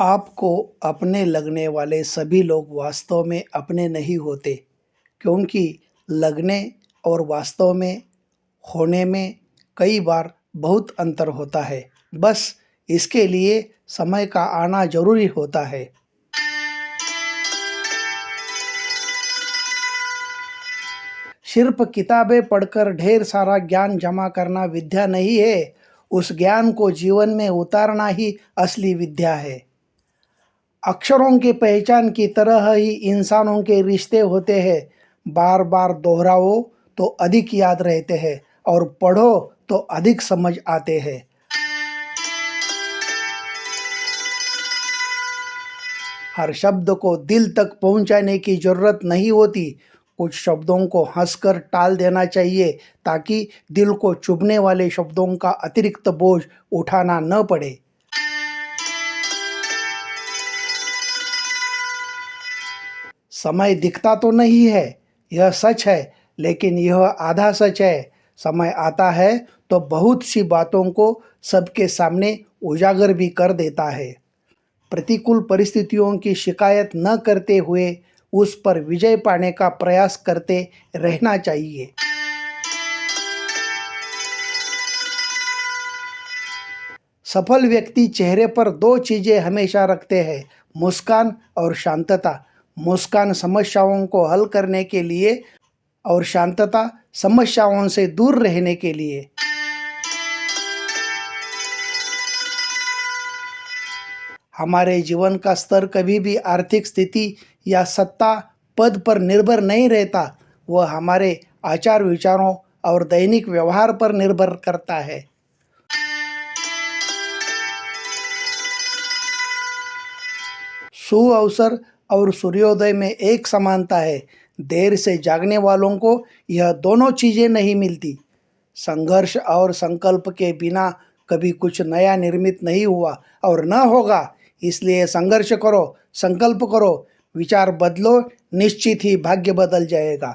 आपको अपने लगने वाले सभी लोग वास्तव में अपने नहीं होते, क्योंकि लगने और वास्तव में होने में कई बार बहुत अंतर होता है। बस इसके लिए समय का आना ज़रूरी होता है। सिर्फ किताबें पढ़कर ढेर सारा ज्ञान जमा करना विद्या नहीं है, उस ज्ञान को जीवन में उतारना ही असली विद्या है। अक्षरों की पहचान की तरह ही इंसानों के रिश्ते होते हैं। बार बार दोहराओ तो अधिक याद रहते हैं और पढ़ो तो अधिक समझ आते हैं। हर शब्द को दिल तक पहुंचाने की जरूरत नहीं होती। कुछ शब्दों को हंसकर टाल देना चाहिए ताकि दिल को चुभने वाले शब्दों का अतिरिक्त बोझ उठाना न पड़े। समय दिखता तो नहीं है, यह सच है, लेकिन यह आधा सच है। समय आता है तो बहुत सी बातों को सबके सामने उजागर भी कर देता है। प्रतिकूल परिस्थितियों की शिकायत न करते हुए उस पर विजय पाने का प्रयास करते रहना चाहिए। सफल व्यक्ति चेहरे पर दो चीज़ें हमेशा रखते हैं, मुस्कान और शांतता। मुस्कान समस्याओं को हल करने के लिए और शांतता समस्याओं से दूर रहने के लिए। हमारे जीवन का स्तर कभी भी आर्थिक स्थिति या सत्ता पद पर निर्भर नहीं रहता, वह हमारे आचार विचारों और दैनिक व्यवहार पर निर्भर करता है। सुअवसर और सूर्योदय में एक समानता है। देर से जागने वालों को यह दोनों चीज़ें नहीं मिलती। संघर्ष और संकल्प के बिना कभी कुछ नया निर्मित नहीं हुआ और न होगा। इसलिए संघर्ष करो, संकल्प करो, विचार बदलो, निश्चित ही भाग्य बदल जाएगा।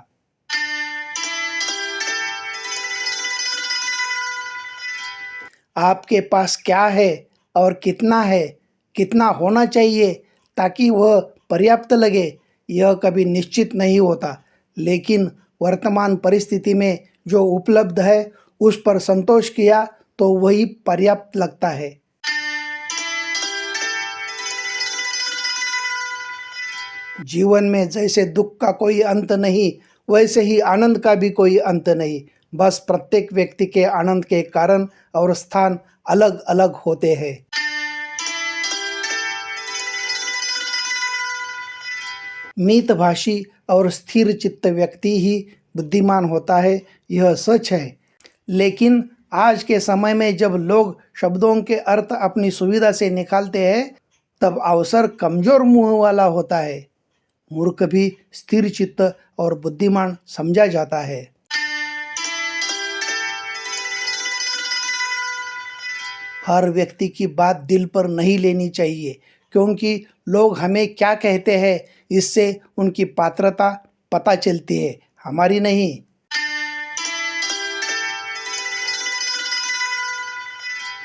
आपके पास क्या है और कितना है, कितना होना चाहिए ताकि वह पर्याप्त लगे, यह कभी निश्चित नहीं होता। लेकिन वर्तमान परिस्थिति में जो उपलब्ध है उस पर संतोष किया तो वही पर्याप्त लगता है। जीवन में जैसे दुख का कोई अंत नहीं, वैसे ही आनंद का भी कोई अंत नहीं। बस प्रत्येक व्यक्ति के आनंद के कारण और स्थान अलग अलग होते हैं। मितभाषी और स्थिर चित्त व्यक्ति ही बुद्धिमान होता है, यह सच है। लेकिन आज के समय में जब लोग शब्दों के अर्थ अपनी सुविधा से निकालते हैं, तब अवसर कमजोर मुंह वाला होता है। मूर्ख भी स्थिर चित्त और बुद्धिमान समझा जाता है। हर व्यक्ति की बात दिल पर नहीं लेनी चाहिए, क्योंकि लोग हमें क्या कहते हैं इससे उनकी पात्रता पता चलती है, हमारी नहीं।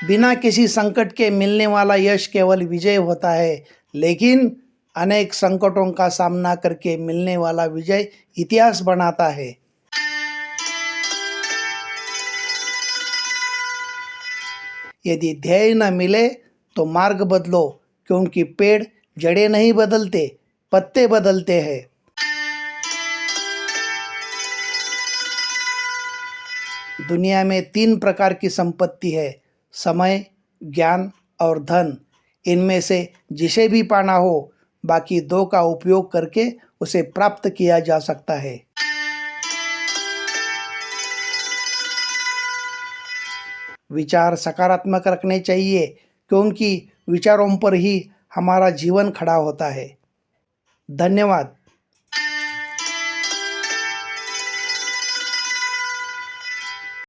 बिना किसी संकट के मिलने वाला यश केवल विजय होता है, लेकिन अनेक संकटों का सामना करके मिलने वाला विजय इतिहास बनाता है। यदि ध्येय न मिले तो मार्ग बदलो, क्योंकि पेड़ जड़ें नहीं बदलते, पत्ते बदलते हैं। दुनिया में तीन प्रकार की संपत्ति है, समय, ज्ञान और धन। इनमें से जिसे भी पाना हो, बाकी दो का उपयोग करके उसे प्राप्त किया जा सकता है। विचार सकारात्मक रखने चाहिए, क्योंकि विचारों पर ही हमारा जीवन खड़ा होता है। धन्यवाद।